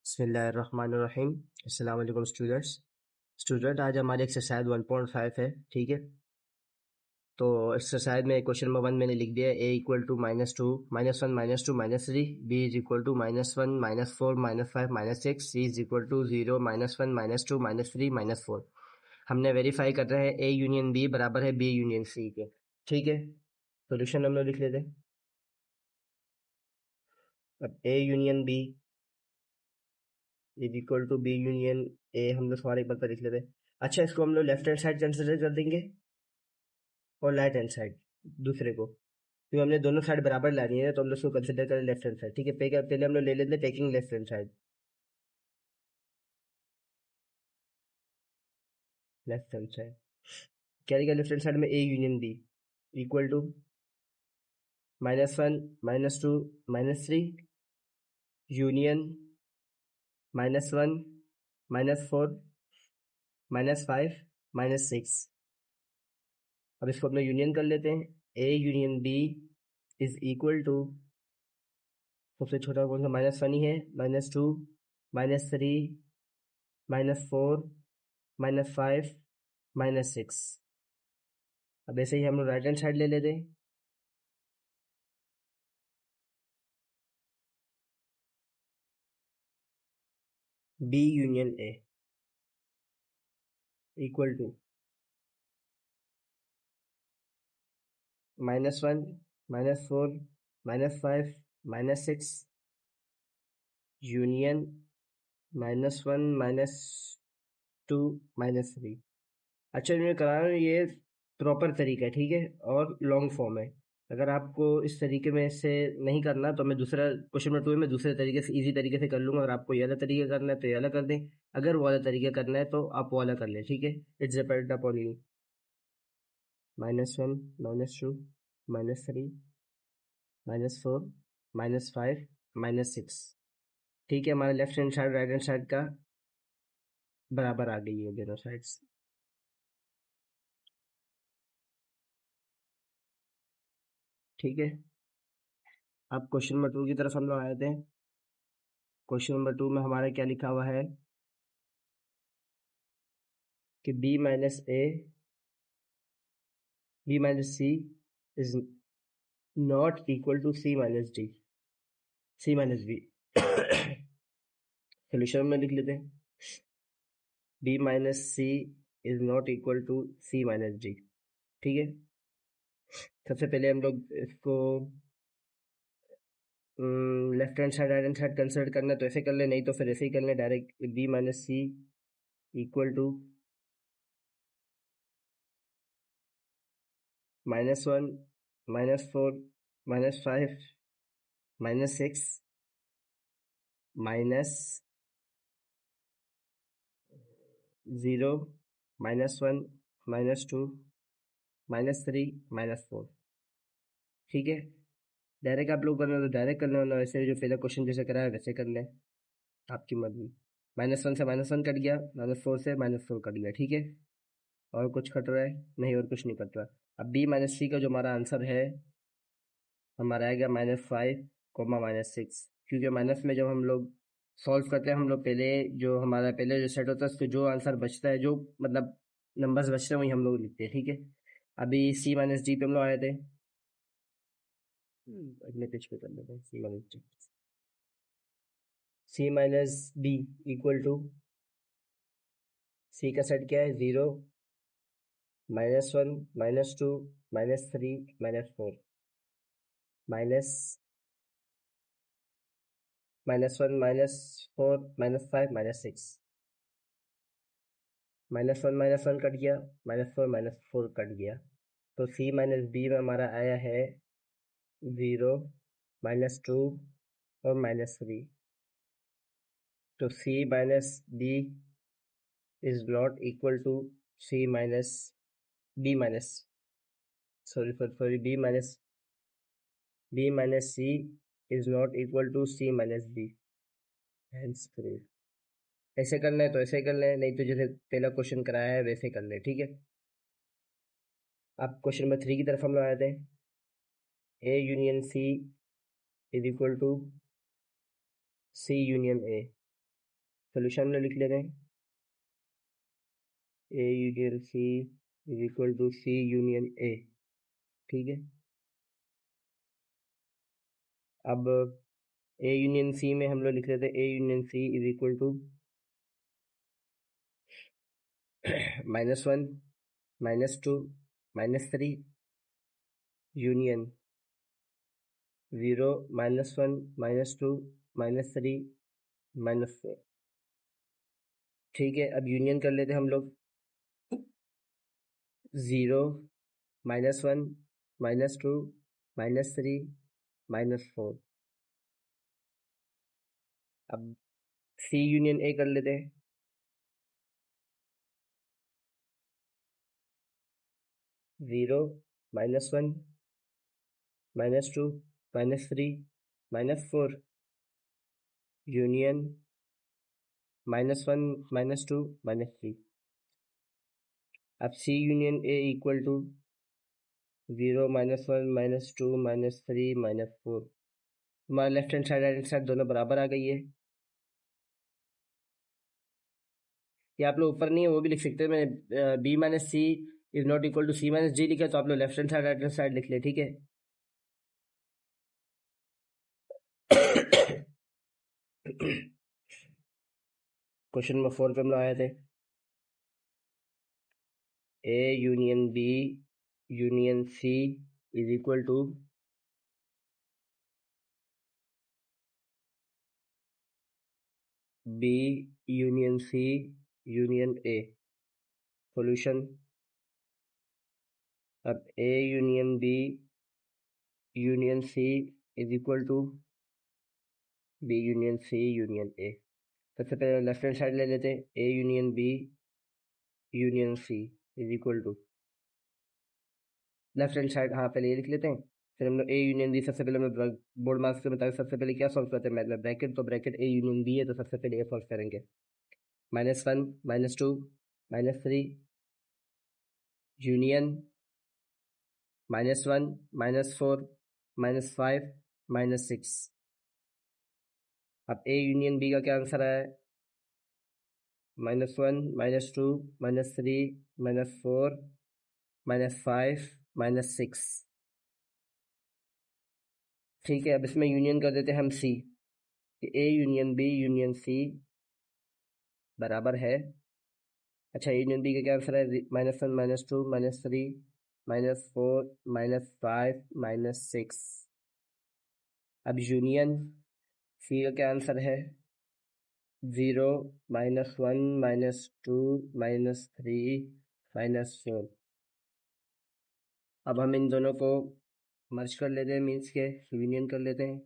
बिस्मिल्लाहिर्रहमानिर्रहीम। अस्सलाम वालेकुम स्टूडेंट आज हमारी एक्सरसाइज 1.5 है, ठीक है। तो एक्सरसाइज में क्वेश्चन नंबर 1 मैंने लिख दिया है, a equal to -2 -1 -2 -3, b is equal to -1 -4 -5 -6, c is equal to 0 -1 -2 -3 -4। हमने वेरीफाई कर रहे हैं a यूनियन b बराबर है b यूनियन c के, ठीक है। सोल्यूशन हम लोग लिख लेते हैं। अब a union b is equal to B union a हम लोग सवाल एक बार लिख लेते हैं। अच्छा, इसको हम लोग लेफ्ट हैंड साइड कंसिडर कर देंगे और राइट हैंड साइड दूसरे को, क्योंकि हमने दोनों साइड बराबर लानी है तो हम लोग इसको कंसिडर करें लेफ्ट हैंड साइड, ठीक है। पहले हम लोग ले लेते हैं taking left hand side. Left hand side क्या लिखा लेफ्ट हैंड साइड में, a union b equal to -1 -2 -3 union -1 -4 -5 -6। अब इसको अपना यूनियन कर लेते हैं। ए union b is equal to, सबसे छोटा कौन सा, -1 ही है, -2 -3 -4 -5 -6। अब ऐसे ही हम लोग राइट हैंड साइड ले लेते हैं। B union A equal to -1 -4 -5 -6 union -1 -2 -3। अच्छा, मैं करा रहा हूँ, ये प्रॉपर तरीका है, ठीक है, और लॉन्ग फॉर्म है। अगर आपको इस तरीके में से नहीं करना तो मैं दूसरा क्वेश्चन नंबर 2 में दूसरे तरीके से इजी तरीके से कर लूँगा। अगर आपको ये वाला तरीका करना है तो ये वाला कर दें, अगर वो वाला तरीका करना है तो आप वो वाला कर लें, ठीक है। It's depend upon you. -1 -2 -3 -4 -5 -6, ठीक है। हमारा left hand side right hand side का बराबर आ गई है दोनों साइड्स, ठीक है। अब क्वेश्चन नंबर 2 की तरफ हम लोग आए थे। क्वेश्चन नंबर 2 में हमारा क्या लिखा हुआ है कि b minus c is not equal to c minus b। Solution में लिख लेते हैं, b minus c is not equal to c minus d, ठीक है। सबसे पहले हम लोग इसको left hand side right hand side consider करना है तो ऐसे कर ले, नहीं तो फिर ऐसे ही कर ले direct. b minus c equal to -1 -4 -5 -6 -0 -1 -2 -3 -4, ठीक है। डायरेक्ट आप लोग करना तो डायरेक्ट करना, वरना वैसे जो पहला क्वेश्चन जैसे कराया वैसे कर लें, आपकी मर्जी। -1 से -1 कट गया, -4 से -4 कट गया, ठीक है। और कुछ कट रहा है? नहीं, और कुछ नहीं कट रहा। अब b माइनस सी का जो हमारा आंसर है, हमारा आएगा -5 -6, क्योंकि माइनस में जब हम लोग सॉल्व करते हैं हम लोग पहले जो हमारा पहले जो सेट होता है उसके जो आंसर बचता है, जो मतलब नंबर्स बचते हैं वही हम लोग लिखते हैं, ठीक है। अभी c माइनस डी पे हम लोग आए थे, अगले पेज पे कर लेते हैं। c minus d equal to, c का सेट क्या है, 0 -1 -2 -3 -4 -1 -4 -5 -6। -1 -1 कट गया, -4 -4 कट गया, तो c माइनस बी में हमारा आया है 0 -2 और -3। तो c minus d is not equal to c minus b minus sorry b minus c is not equal to c minus b। Hence prove. ऐसे करना है तो ऐसे कर लें, नहीं तो जैसे पहला क्वेश्चन कराया है वैसे कर लें, ठीक है। अब क्वेश्चन नंबर 3 की तरफ हम लोग आए थे। a union c is equal to c union a। Solution में लिख ले रहे हैं ए union C is equal to c union a. ठीक है, अब ए यूनियन सी में हम लोग लिख लेते हैं ए union C is equal to -1 -2 -3 union 0 -1 -2 -3 -4। ठीक है, अब यूनियन कर लेते हैं हम लोग 0 -1 -2 -3 -4। अब सी यूनियन ए कर लेते हैं 0 -1 -2 -3 -4 यूनियन -1 -2 -3। अब C union A equal to 0 -1 -2 -3 -4। हमारा left hand side right hand side दोनों बराबर आ गई है। ये आप लोग ऊपर नहीं है वो भी लिख सकते हैं। मैं b minus c is not equal to c minus d लिखा, तो आप लोग left hand side right hand side लिख ले। ठीक है, क्वेश्चन नंबर 4 पे हम लोग आए थे। A union B union C is equal to B union C union A. Solution, अब A union B union C is equal to B union C union A. सबसे पहले लेफ्ट हैंड साइड ले लेते हैं ए union B union C is equal to left hand side, हाँ पहले ये लिख लेते हैं, फिर हम लोग ए यूनियन बी। सबसे पहले हम लोग बोर्ड मार्क्स के मुताबिक सबसे पहले क्या सॉल्व करते हैं, मतलब ब्रैकेट, तो ब्रैकेट ए यूनियन बी है तो सबसे पहले ये सॉल्व करेंगे। -1 -2 -3 यूनियन -1 -4 -5 -6। अब ए यूनियन बी का क्या आंसर है, -1 -2 -3 -4 -5 -6। ठीक है, अब इसमें यूनियन कर देते हैं हम C, A union B union C बराबर है, अच्छा यूनियन बी का क्या आंसर है, -1 -2 -3 -4 -5 -6। अब यूनियन सी का क्या आंसर है, 0 -1 -2 -3 -4। अब हम इन दोनों को मर्ज कर लेते हैं, मीन्स के यूनियन कर लेते हैं,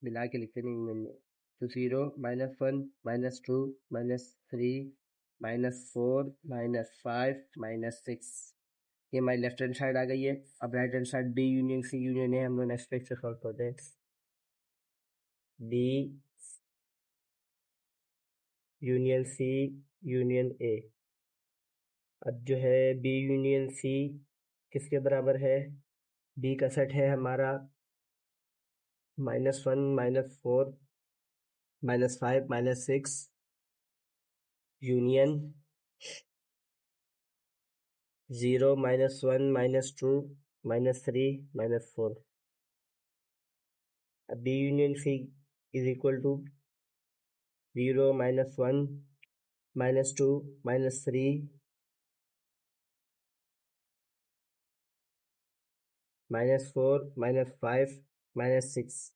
मिला के लिखते नहीं यूनियन में। तो 0 -1 -2 -3 -4 -5 -6 ये हमारी लेफ्ट हैंड साइड आ गई है। अब right hand side b union सी यूनियन है, हम लोग नेक्स्ट पेज से सॉल्व करते हैं। B union C union a. अब जो है बी यूनियन सी किसके बराबर है, बी का सेट है हमारा -1 -4 -5 -6 यूनियन 0 -1 -2 -3 -4। अब b union C is equal to 0 -1 -2 -3 -4 -5 -6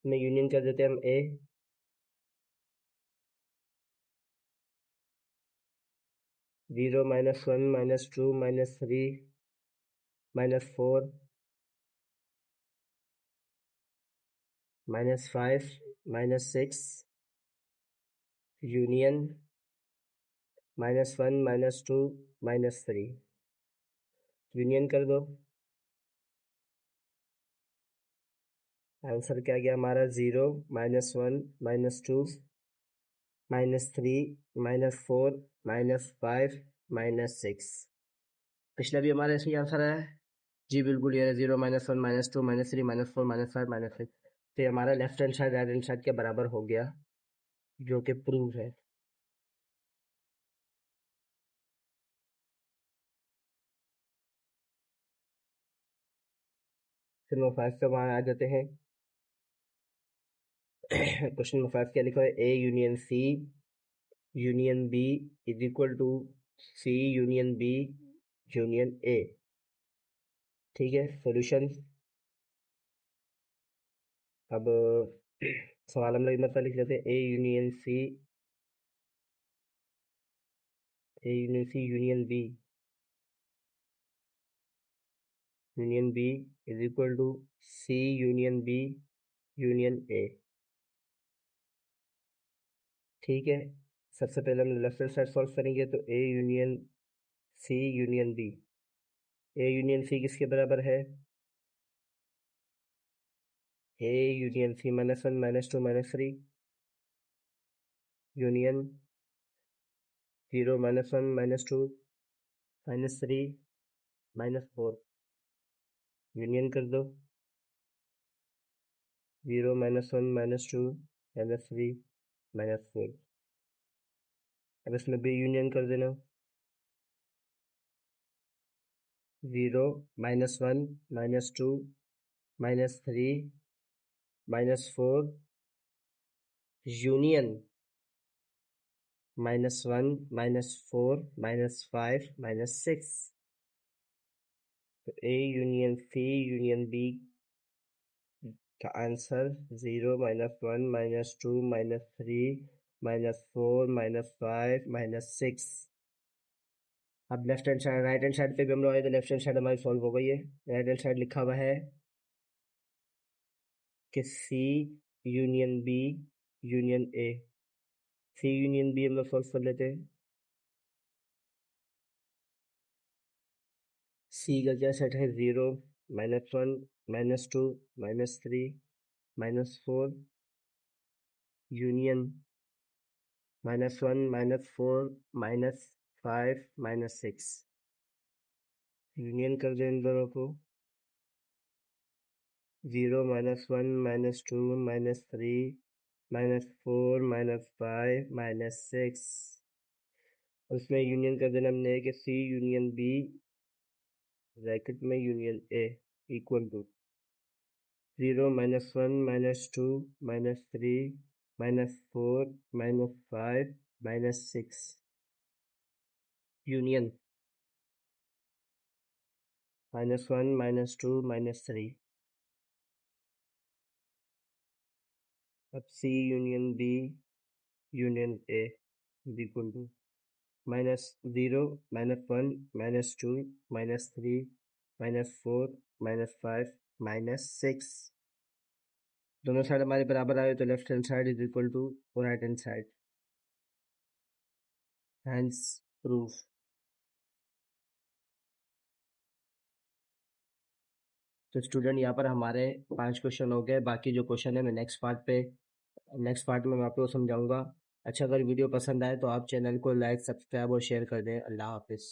में यूनियन कर देते हैं हम ए, 0 -1 -2 -3 -4 -5 -6 यूनियन -1 -2 -3। यूनियन कर दो, आंसर क्या गया हमारा, 0 -1 -2 -3 -4 -5 -6। पिछला भी हमारा इसमें आंसर है जी, बिल्कुल ये 0 -1 -2 -3 -4 -5 -6। तो ये हमारा left hand side right hand side के बराबर हो गया, जो कि प्रूव है। फिर नंबर 5 पे वहाँ आ जाते हैं। क्वेश्चन नंबर 5 क्या लिखा है? ए union C union b is equal to c union B union a. ठीक है, सॉल्यूशन। अब सवाल हम लोग मतलब लिख लेते हैं ए union C union b is equal to c union B union a. ठीक है, सबसे पहले हम लेफ्ट हैंड साइड सॉल्व करेंगे तो A union C A union सी किसके बराबर है? ए यूनियन सी -1 -2 -3 यूनियन 0 -1 -2 -3 -4 यूनियन कर दो 0 -1 -2 -3 -4। अब इसमें भी यूनियन कर देना 0 -1 -2 -3 -4 यूनियन -1 -4 -5 -6। तो A union C union B का आंसर 0 -1 -2 -3 -4 -5 -6। अब left hand side right hand side पे भी हम लोग आए तो लेफ्ट हैंड साइड हमारी सॉल्व हो गई है। राइट हैंड साइड लिखा हुआ है कि C union B union A. C union B हम लोग सॉल्व कर लेते हैं। सी का क्या सेट है? 0 -1 -2 -3 -4 यूनियन -1 -4 -5 -6 यूनियन कर दें इन दोनों को 0 -1 -2 -3 -4 -5 -6। उसमें यूनियन कर देना हमने कि सी यूनियन बी ब्रैकेट में union A equal to 0 -1 -2 -3 -4 -5 -6 union -1 -2 -3। अब C union B union A equal to -0 -1 -2 -3 -4 -5 -6। दोनों साइड हमारे बराबर आए तो left hand side is equal to right hand side, hence proof. तो स्टूडेंट यहाँ पर हमारे 5 क्वेश्चन हो गए। बाकी जो क्वेश्चन है मैं नेक्स्ट पार्ट में मैं आपको समझाऊंगा। अच्छा, अगर वीडियो पसंद आए तो आप चैनल को लाइक सब्सक्राइब और शेयर कर दें। अल्लाह हाफिज़।